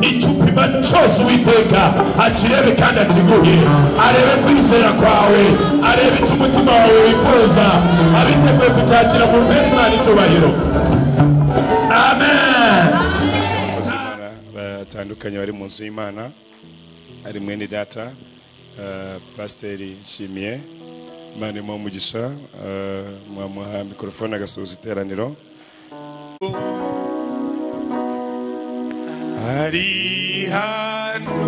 Icyupima cyose Uwiteka akirebe kandi akiguhe, arebe kwizera kwawe, arebe icyo umutima wawe wifuza, abiteguye kucyakira mu mpera Imana icyubahiro. Amen. Batandukanye bari mu nzu y'Imana, ari mwene data Pasiteri Nshimiye, Imana imuhe umugisha, mwamuha mikorofone agasoza iteraniro. Ari hano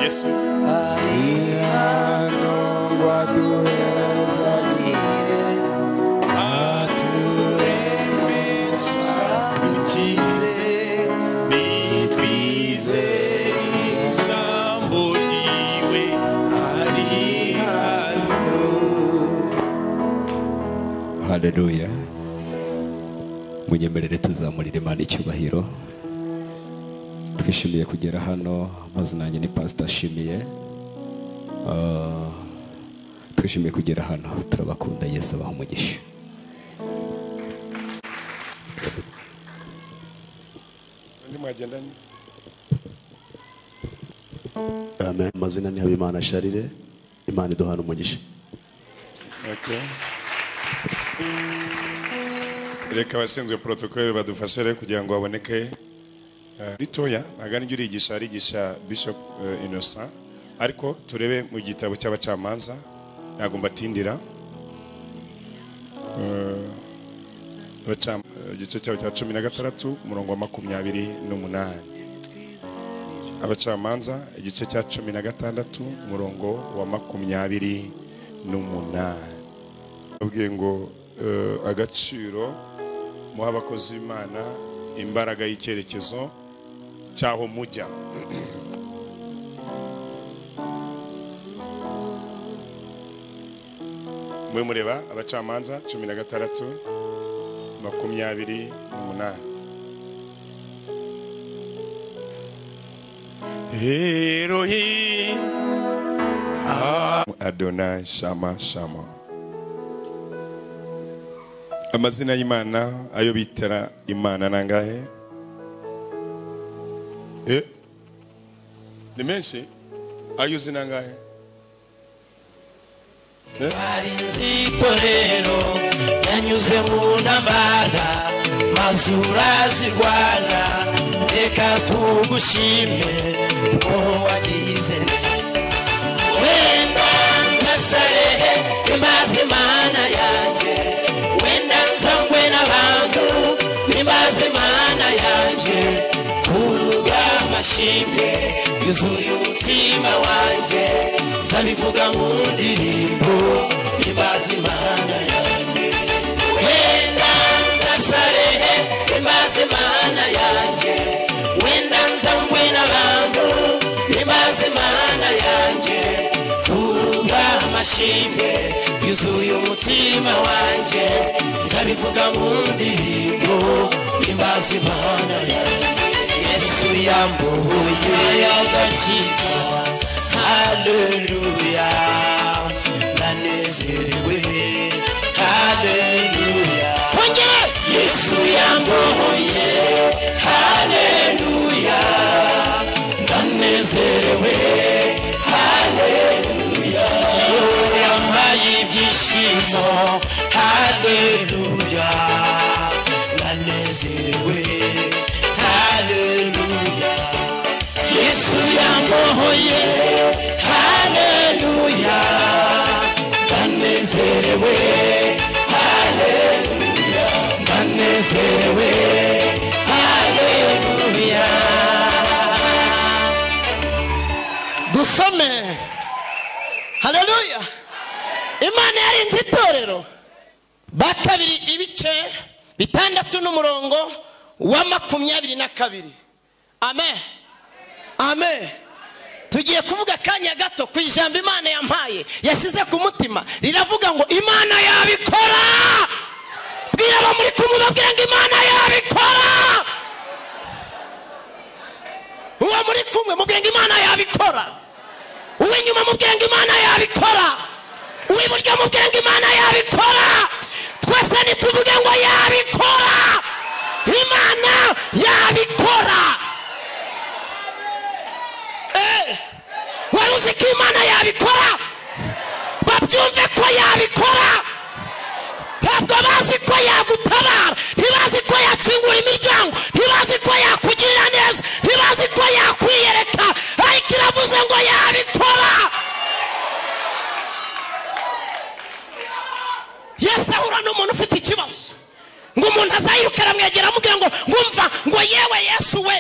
Yesu, ari hano waduhereza kire, aturemesha dukize, nitwize ijambo ryiwe. Ari hano. Haleluya. Munyemerere tuzamurire Imana icyubahiro. Twishimiye kugera hano, amazina yanjye ni Pastor Nshimiye. Twishimiye kugera hano, turabakunda. Yesu abaha umugisha. Amen. Amazina ni Habimana Charire. Imana iduhana umugisha. Okay. Reka abashinzwe protocole badufashe kugira ngo baboneke ritoya. Agani njye urigisha Bishop Innocent, ariko turebe mu gitabo cy'abacamanza, ntago mbatindira. Igice cya 16 umurongo wa 28. Abacamanza igice cya 16 umurongo wa 28. Babwiye ngo agaciro muha abakozi b'Imana, imbaraga y'icyerekezo cyaho mujya. Mwe mureba abacamanza 16:28. Elohim Adonai Shama Shama. Amazina y'Imana ayo bitera Imana nangahe? Ni menshi ayo zinangahe? Barinzi torero yanyuze mu ntambara, mazura zirwana, reka tugushimye kuko wagize neza. Wenda nzasarehe imbazi Imana yanjye, wenda nzangwe n'abantu imbazi Imana yanjye, kuruga amashimwe yuzuye umutima wanjye, zabivuga mu ndirimbo imbazi Imana yanjye. Wenda nzasarehe imbazi Imana yanjye, wenda nzangwe n'abantu imbazi Imana yanjye, kuruga amashimwe yuzuye umutima wanjye, zabivuga mu ndirimbo imbazi Imana yanjye. Yesu yambohoye agakiza, haleluya, ndanezerewe, haleluya. Yesu yambohoye, haleluya, ndanezerewe, haleluya. Yampaye ibyishimo, haleluya, ndanezerewe, haleluya. Yesu yambohoye, haleluya, ndanezerewe, haleluya, ndanezerewe, haleluya. haleluya. Imana yarinze itorero. Bakabiri ibice 6 n'umurongo wa 22. Amen. Amen. Tugiye kuvuga kanya gato ku ijambo Imana yampaye yashyize ku mutima riravuga ngo Imana yabikora. Bwira abo muri kumwe babwira ngo Imana yabikora. Uwo muri kumwe mubwira ngo Imana yabikora. Uwe nyuma mubwira ngo Imana yabikora. Uwe buryo mubwira ngo Imana yabikora. Twese nituvuge ngo yabikora. Imana yabikora. Waruzi ko Imana yabikora. Babyumve ko yabikora. Ntabwo bazi ko yagutabara, ntibazi ko yakingura imiryango, ntibazi ko yakugirira neza, ntibazi ko yakwiyereka, ariko iravuze ngo yabikora. Yesu ahura n'umuntu ufite ikibazo ngo umuntu azayiruka aramwegera amubwira ngo ngumva ngo yewe Yesu we,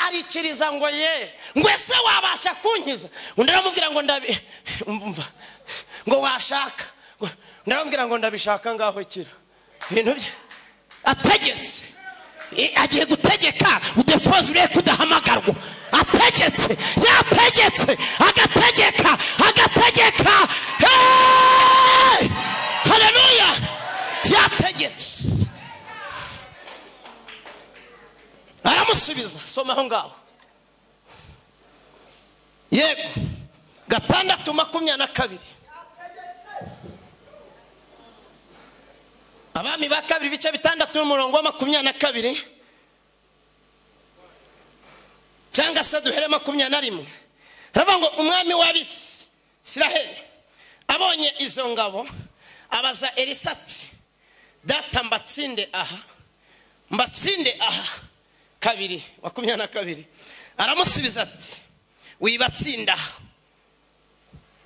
arikiriza ngo ye ngo ese wabasha kunkiza. Undi aramubwira ngo umva ngo washaka, ndaramubwira ngo ndabishaka ngaho kira ibintu bye. Ategetse agiye gutegeka udepoze ure kudahamagarwa. Ategetse yategetse agategeka. Haleluya. Yategetse aramusubiza. Soma aho ngaho. Yego 6:22. Abami ba kabiri bice 6 n'umurongo wa 22 cyangwa se duhere 21. Aravuga ngo umwami w'Abisiraheli abonye izo ngabo abaza Elisa ati data mbatsinde aha 2:22. Aramusubiza ati wibatsinda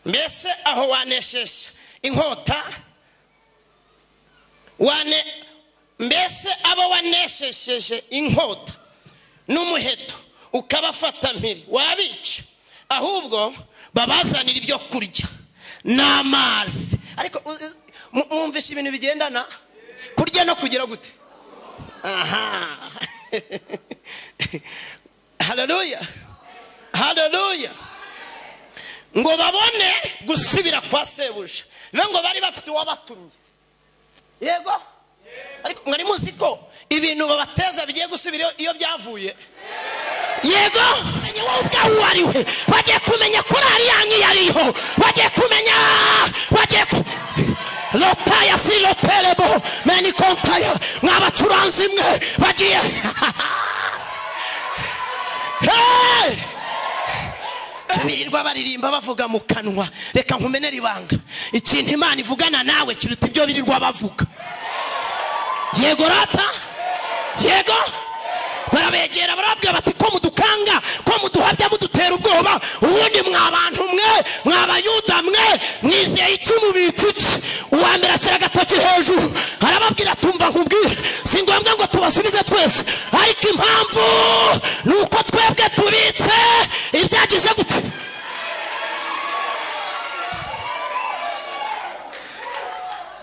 mbese aho waneshesha inkota mbese abo waneshesheje inkota n'umuheto ukabafata mpiri wabica, ahubwo babazanira ibyo kurya n'amazi. Ariko mwumvisha ibintu bigendana kurya no kugira gute. Aha. Haleluya. Haleluya. Ngo babone gusubira kwa sebuja, ngo bari bafite uwabatumye. Yego. Ariko mwari muzi ko ibintu babateza bigiye gusubira iyo byavuye. Yego. Wowe ubwawe wariwe bagiye kumenya ko ari yanyu yariho, bagiye kumenya lotaya si lotelebo meni kontaya mwabacuranzi mwe bagiye. Hey! Birirwa baririmba bavuga mu kanwa. Reka nkumenera ibanga, ikintu Imana ivugana nawe kiruta ibyo birirwa bavuga. Yego rata. Yego. Barabegera barabwira bati ko mudukanga, ko muduhabya mudutera ubwoba, ubundi mwabantu mwe mwabayuda mwe mwizeye icy'umubitsi. Uwambere akira gatoki hejuru arababwira tumva nkubwire si ngombwa ngo tubasubize twese, ariko impamvu nuko twebwe tubitse ibyagize gute.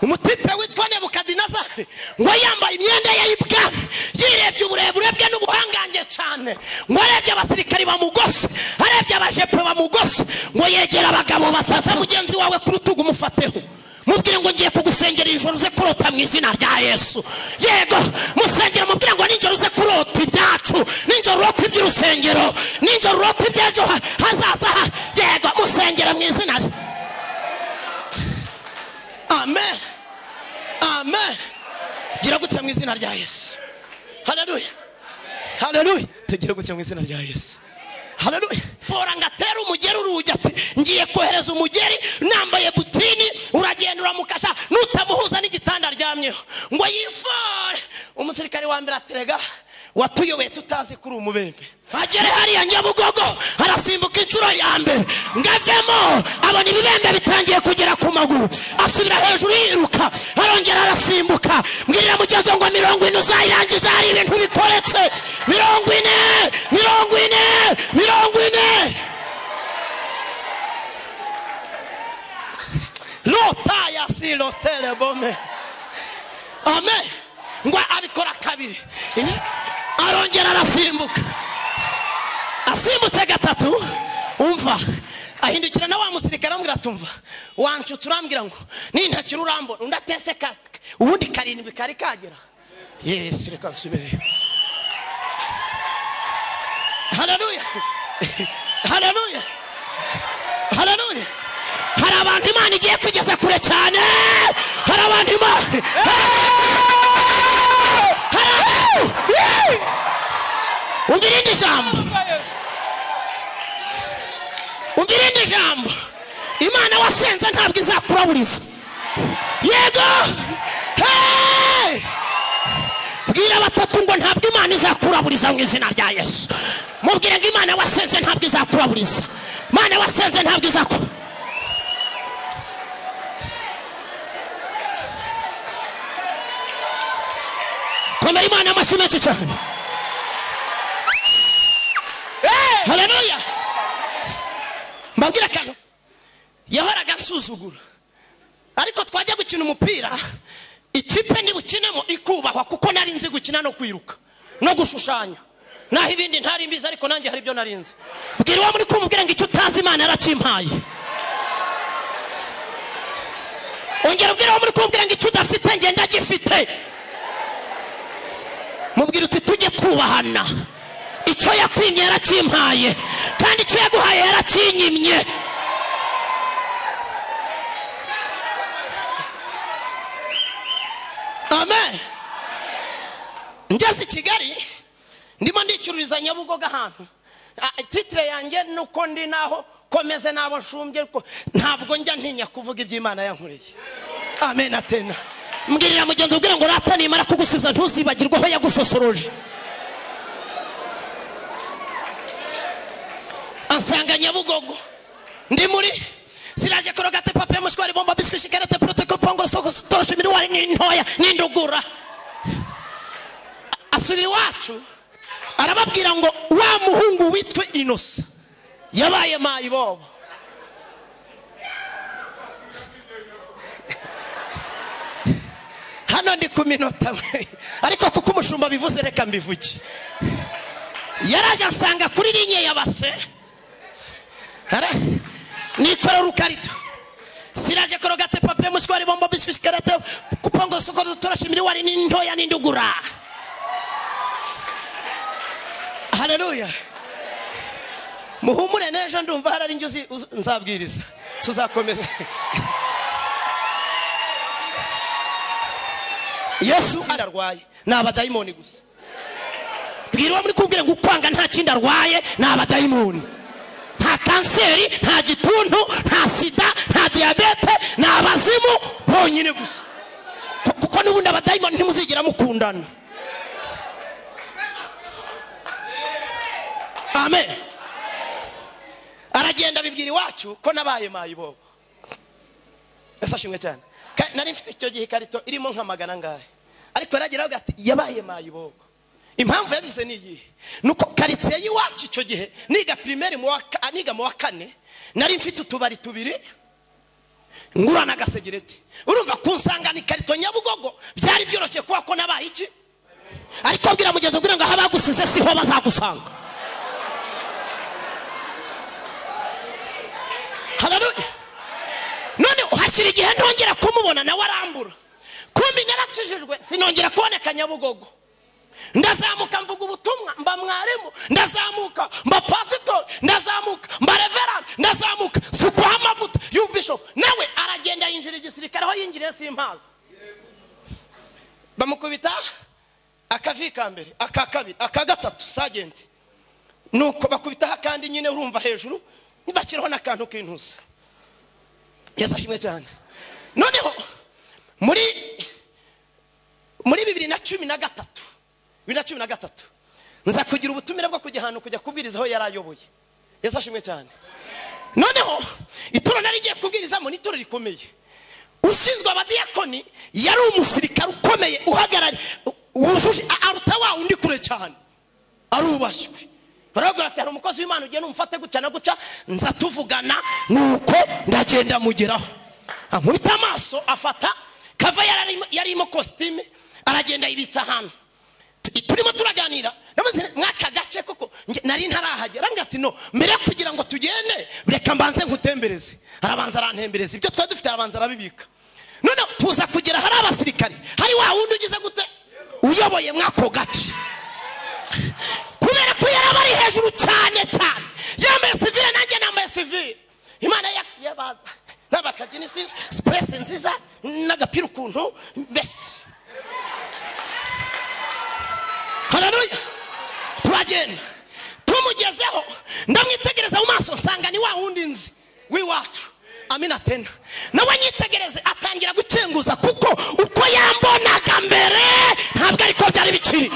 Umutipe witwa Nebukadinezari ngo yambaye imyenda ye y'ibwami, yirebye uburebure bwe n'ubuhangange cyane, ngo arebye abasirikari bamugose, arebye abajepe bamugose, ngo yegera abagabo batata mugenzi wawe ku rutugu mufateho mubwire ngo ngiye kugusengera ijoro uze kurota mu izina rya Yesu. Yego musengera mubwire ngo ninjoro uze kurota ibyacu, ninjoro urota iby'urusengero, ninjoro urota ibyejo hazaza. Yego musengera mu izina rya Amen. Amen. Gira gutya mu izina rya Yesu. Haleluya. Haleluya. Tugira gutya mu izina rya Yesu. Haleluya. Fora ngatera umugeri uruja ati ngiye kohereza umugeri nambaye butini, uragenda uramukasha nutamuhuza n'igitanda ryamyeho ngo yifore. Umusirikari wa mbere aterega watuyobe tutazi kuri umubembe. Agere hariya Nyabugogo arasimbuka inshuro ya mbere ngavemo abona ibibembe bitangiye kugera ku maguru, asubira hejuru yiruka arongera arasimbuka. Mbwirira mugenzi ngo 40 uzayirangiza hari ibintu bikoretse. 40. lotele bome. Amen. Ngo abikora kabiri. Arongera arasimbuka. Asimbutse gatatu. Umva. Ahindukira na wa musirikare amubwira tumva. Wancu turambwira ngo nintakira urambona undatese katwe. Ubundi karindwi kari kagera. Yes, reka nsubire. Hallelujah. Hallelujah. Hallelujah. Hari abantu Imana igiye kugeza kure cyane. Hari abantu Imana. Umvirinde jambo. Umvirinde jambo. Imana wasenze ntabwo izakuraburiza. Yego. Hey! Bwira batatu ngo ntabwo Imana izakuraburiza mu izina rya Yesu. Mubwire ngo Imana wasenze ntabwo izakuraburiza. Imana wasenze ntabwo izakuraburiza. Komera Imana amashyi menshi cyane. Haleluya. Mbabwira kano yahoraga nsuzugura, ariko twajya gukina umupira ikipe ndi bukinemo ikubahwa kuko nari nzi gukina no kwiruka no gushushanya, naho ibindi ntari mbizi, ariko nanjye hari ibyo narinzi. Bwira uwo muri kumubwira ngo icyo utazi Imana yarakimpaye. Ongera ubwira uwo muri kumubwira ngo icyo udafite ngenda gifite. Mubwira uti tujye kubahana. Icyo yakwimye yarakimpaye kandi icyo yaguhaye yarakinyimye. Amen. Ngeze i Kigali ndimo ndicururiza Nyabugogo ahantu. Titre yanjye nuko ndi naho komeze nabo nshumbye, ntabwo njya ntinya kuvuga iby'Imana yankoreye. Amen atena. Mbwirira mugenzi ubwira ngo rata nimara kugusubiza ntuzibagirwe aho yagusosoroje. Ansanga Nyabugogo ndi muri siraje korogate papier mushwari bomba biscuit shikarete protocol pongoro soko toroshe miriwari n'intoya n'indugura. Asubira iwacu arababwira ngo wa muhungu witwe Inosa yabaye mayibobo. Hano ndi ku minota ariko kuko umushumba bivuze reka mbivuge. Yaraje ansanga kuri linye yabase. Nikora rukarito siraje korogate papier mushwari bomba biscuit karate kupongo soko toroshe miriwari n'intoya n'indugura. Haleluya. Muhumure nejo ndumva harari injuzi nzabwiriza tuzakomeza. Yesu ararwaye n'abadayimoni gusa. Bwira muri kubwira ngo kwanga nta kindi arwaye n'abadayimoni. Nta kanseri, nta gituntu, nta sida, nta diabete, n'abazimu bonyine gusa. Kuko n'ubundi abadayimoni ntimuzigira mukundana. Amen. Aragenda bibwira iwacu ko nabaye mayibobo. Esashimwe cyane. Nari mfite icyo gihe karito irimo nka magana ngahe. Ariko yarageraho gati yabaye mayibobo. Impamvu yabize ni iyi. Nuko karitsiye y'iwacu icyo gihe niga primaire niga mu wa kane, nari mfite utubari tubiri ngurana agasegereti. Urumva kunsanga ni karito Nyabugogo byari byoroshye kuba ko nabaye iki. Ariko bwira mugenzi ubwira ngo abagusize siho bazagusanga. Haleluya. None uhashira igihe ntongera kumubona nawe arambura. Kumbi narakijijwe sinongera kuboneka Nyabugogo. Ndazamuka mvuga ubutumwa mba mwarimu, ndazamuka mba pastor, ndazamuka mba reverend, ndazamuka sukuha amavuta you bishop. Nawe aragenda yinjira igisirikare aho yinjiriye simpazi. Bamukubita akavika mbere, akakabiri, akagatatu sergeant. Nuko bakubita kandi nyine urumva hejuru nibakiraho nakantu kintuza. Yesu ashimwe cyane. Noneho muri 2013 nza kugira ubutumire bwo kujya ahantu kujya kubwiriza aho yarayoboye. Yesu ashimwe cyane. Noneho ituro nari giye kubwirizamo ni ituro rikomeye. Ushinzwe abadiyakoni yari umusirikare ukomeye uhagarara wujuje aruta wa undi kure cyane. Arubashwe. Barabwira ati umukozi w'Imana ugiye numfate gutya na gutya nza tuvugana nuko ndagenda mugeraho. ankubita amaso afata kava yarimo costume aragenda yibitsa hano turimo turaganira namaze mwaka gace koko nari ntarahagera arambwira ati no mbere kugira ngo tugende reka mbanze nkutembereze arabanza arantembereza ibyo twa dufite arabanza arabibika none tuza kugera hari abasirikari hari wa wundi ugize gute uyoboye mwako gace kubera ko yarabari hejuru cyane cyane yambaye civile nanjye nambaye civile imana yabaza n'abakagini stress nziza n'agapira ukuntu mbese haleluya turagenda tumugezeho ndamwitegereza mu maso nsanga ni wa wundi nzi wiwacu amina tena nawe nyitegereze atangira gucenguza kuko uko yambonaga mbere ntabwo ariko byari bikiri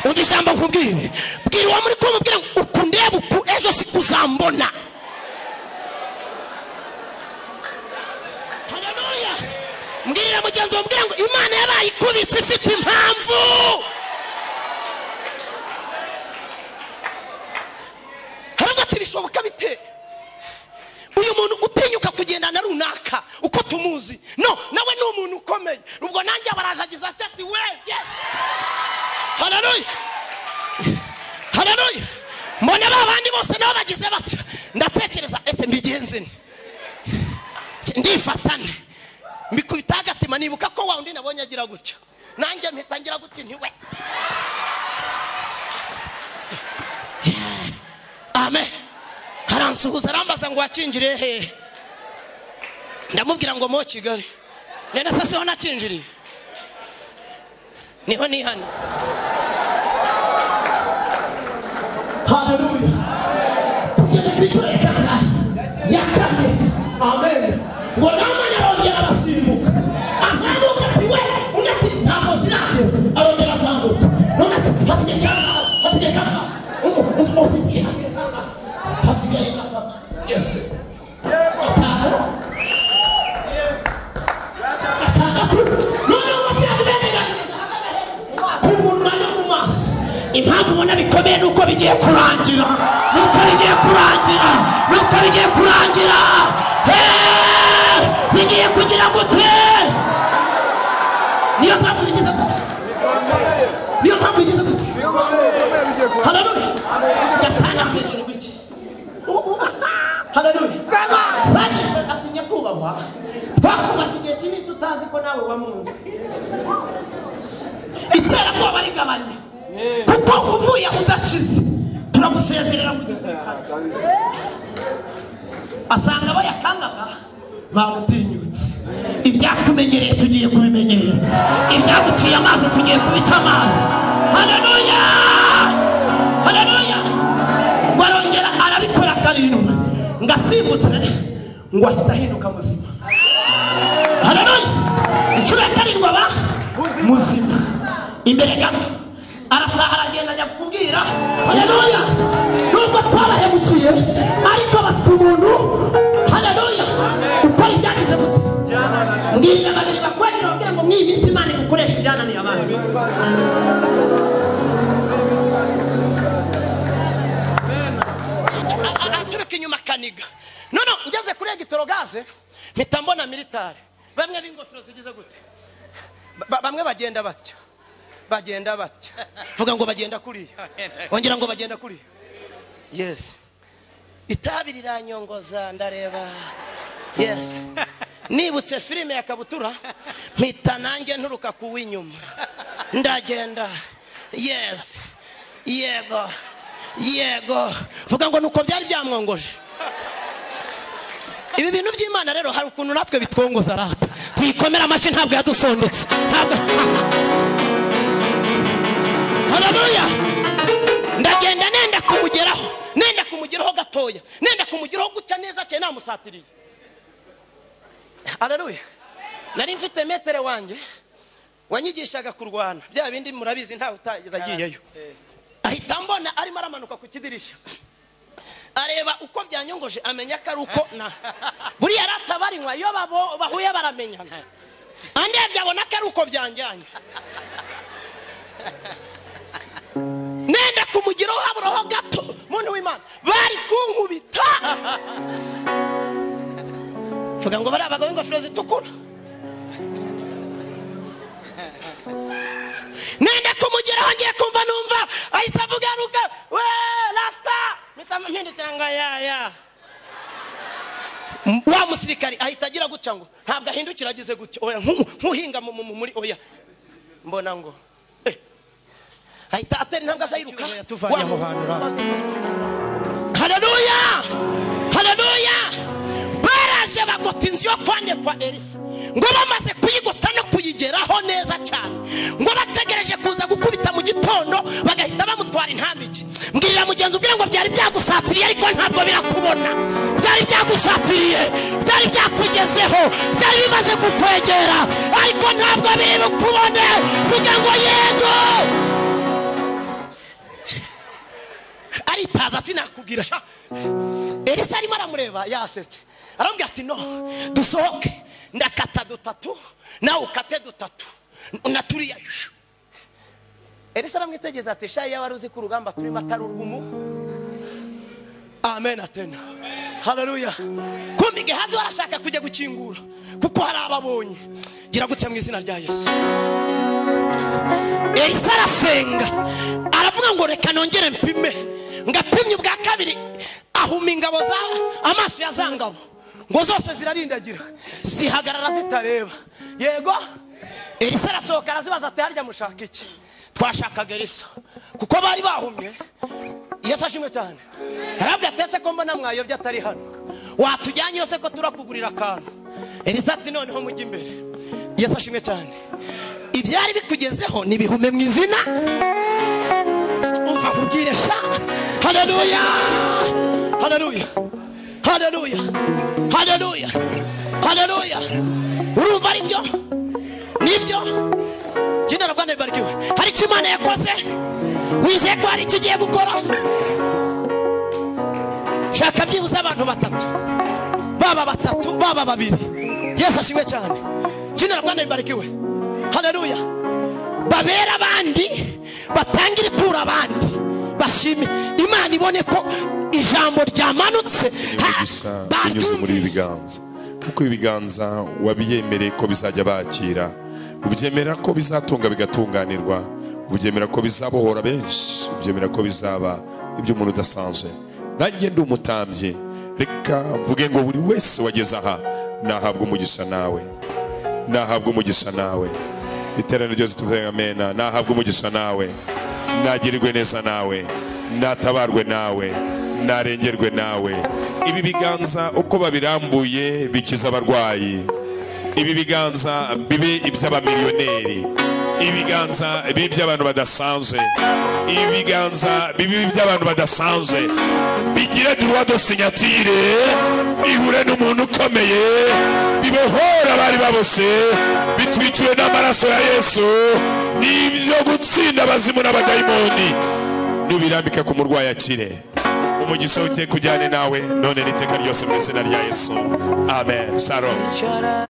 umva ijambo nkubwire bwira uwo muri kumubwira uku ndeba uku ejo sikuzambona haleluya mbwirira mugenzi wawe mbwira ngo imana yabaye ikubitse ifite impamvu bishoboka bite uyu muntu utinyuka kugendana runaka uko tumuzi no nawe ni umuntu ukomeye ubwo nanjye abarajagiza ati we haleluya haleluya mbona babandi bose nabo bagize batya ndatekereza ese mbigenze ndifatane mbikubita agatima nibuka ko wa undi nabonye agira gutya nanjye mpita ngira guti ntiwe amen haransuhuza arambaza ngo wakinjire he ndamubwira ngo mo Kigali nene sase ho nakinjiriye niho ni hano haleluya tugeze kwicura yakanga yakane amen ngo namanya arongera abasimbuka azamuka piwe ungati ntabwo zirake arongera azamuka none hasige kama ofisi hasige yes impamvu ubona bikomeye nuko bigiye kurangira bigiye kugira gute niyo mpamvu bigize gute haleluya gatanga kwishura biki haleluya sanje atinya kubahwa twakubashije kintu tutazi ko nawe wamunze itera ko barigabanye kuko uvuye udakize turagusezerera mu gisirikare asanga bayakangaga bamutinyutse ibyakumenyereye tugiye kubimenyera ibyaguciye amazi tugiye kubica amazi haleluya haleluya warongera arabikora karindwi ngasimbutse ngo ahita ahinduka muzima haleluya inshuro ya karindwi aba muzima imbere gato aragenda ajya kubwira haleluya nubwo twabahemukiye ariko bafite umuntu haleluya ukora ibyagize gute mbwira babiri bakwagira babwira ngo mw'iminsi Imana igukoresha ibyananiye abantu aturuka inyuma kaniga none ngeze kuri Gitorogaze mpita mbona militari bamwe b'ingofero zigize gute bamwe bagenda batya vuga ngo bagenda kuri ongera ngo bagenda kuri yes itabi riranyongoza ndareba yes nibutse filime ya Kabutura mpita nanjye nturuka ku w'inyuma ndagenda yes yego vuga ngo nuko byari byamwongoje ibi bintu by'Imana rero hari ukuntu natwe bitwongoza rata tuyikomera amashi ntabwo yadusondetse ntabwo haleluya ndagenda nenda kumugeraho gatoya nenda kumugeraho guca neza cyane namusatiriye haleluya nari mfite metere wanjye wanyigishaga kurwana bya bindi murabizi ntawe utaragiyeyo ahita mbona arimo aramanuka ku kidirisha areba uko byanyongoje amenya ko ari uko na buriya ratabarinywa iyo bahuye baramenyana andebye abona ko ari uko byanjyanye nenda kumugiraho haburaho gato muntu w'Imana bari kunkubita vuga ngo baraba abagabo ingofero zitukura nende kumugeraho ngiye kumva numva ahita avuga ruga we rasta mpindukira ngo ya wa musirikari ahita agira gutya ngo ntabwo ahindukira agize gutya oya nkuhinga muri oya mbona ngo ahita atera intambwe azayiruka tuvanye aho hantu haleluya haleluya baraje bagota inzu yo kwandikwa Elisa ngo bamaze kuyigota no kuyigeraho neza cyane ngo bategereje kuza gukubita mu gitondo bagahita bamutwara intambike mbwirira mugenzi ubwira ngo byari byagusatiriye ariko ntabwo birakubona byari byagusatiriye byari byakugezeho byari bimaze kukwegera ariko ntabwo biri bukubone vuga ngo yego aritaza sinakubwira sha Elisa arimo aramureba yasetse arambwira ati no dusohoke ndakata dutatu nawe ukate dutatu unaturiya Elisa aramwitegeza ati sha yawe aruzi ku rugamba turimo atari urwumu amen atena haleluya kumbi Gehazi arashaka kujya gukingura kuko hari ababonye gira gutya mu izina rya Yesu Elisa arasenga aravuga ngo reka nongere mpime ngapimye ubwa kabiri ahuma ingabo za amaso ya zangabo ngo zose zirarindagira zihagarara zitareba yego Elisa arasohoka arazibaza ati harya mushaka iki twashakaga Elisa kuko bari bahumye Yesu ashimwe cyane arabwa atese ko mbona mwayobye atari hano watujyanye yose ko turakugurira akantu Elisa ati noneho mujye imbere Yesu ashimwe cyane ibyari bikugezeho nibihume mu izina umva kubwire sha haleluya haleluya haleluya haleluya haleluya urumva ari byo nibyo jina la Bwana libarikiwe hari icyo Imana yakoze wizeye ko hari icyo ugiye gukora shaka byibuze abantu batatu baba babiri Yesu ashimwe cyane jina la Bwana libarikiwe haleluya babera abandi batangira itura abandi bashime Imana ibone ko ijambo ryamanutse binyuze muri ibiganza kuko ibiganza wabiyemereye ko bizajya bakira ubyemera ko bizatunga bigatunganirwa ubyemera ko bizabohora benshi ubyemera ko bizaba ibyo umuntu udasanzwe nanjye ndi umutambyi reka mvuge ngo buri wese wageze aha nahabwa umugisha nawe nahabwa umugisha nawe iterano ryose tuvuge amen nahabwa umugisha nawe nagirirwe neza nawe natabarwe nawe narengerwe nawe ibi biganza uko babirambuye bikiza abarwayi ibi biganza bibe iby'abamiliyoneri ibiganza bibe iby'abantu badasanzwe ibiganza bibe iby'abantu badasanzwe bigire droit de signature ihure n'umuntu ukomeye bibohora bari babose bitwiciwe n'amaraso ya Yesu n'ibyo gutsinda abazimu n'abadayimoni nubirambika ku murwayi akire umugisha w'iteka ujyane nawe none n'iteka ryose mu izina rya Yesu amen. Shalom.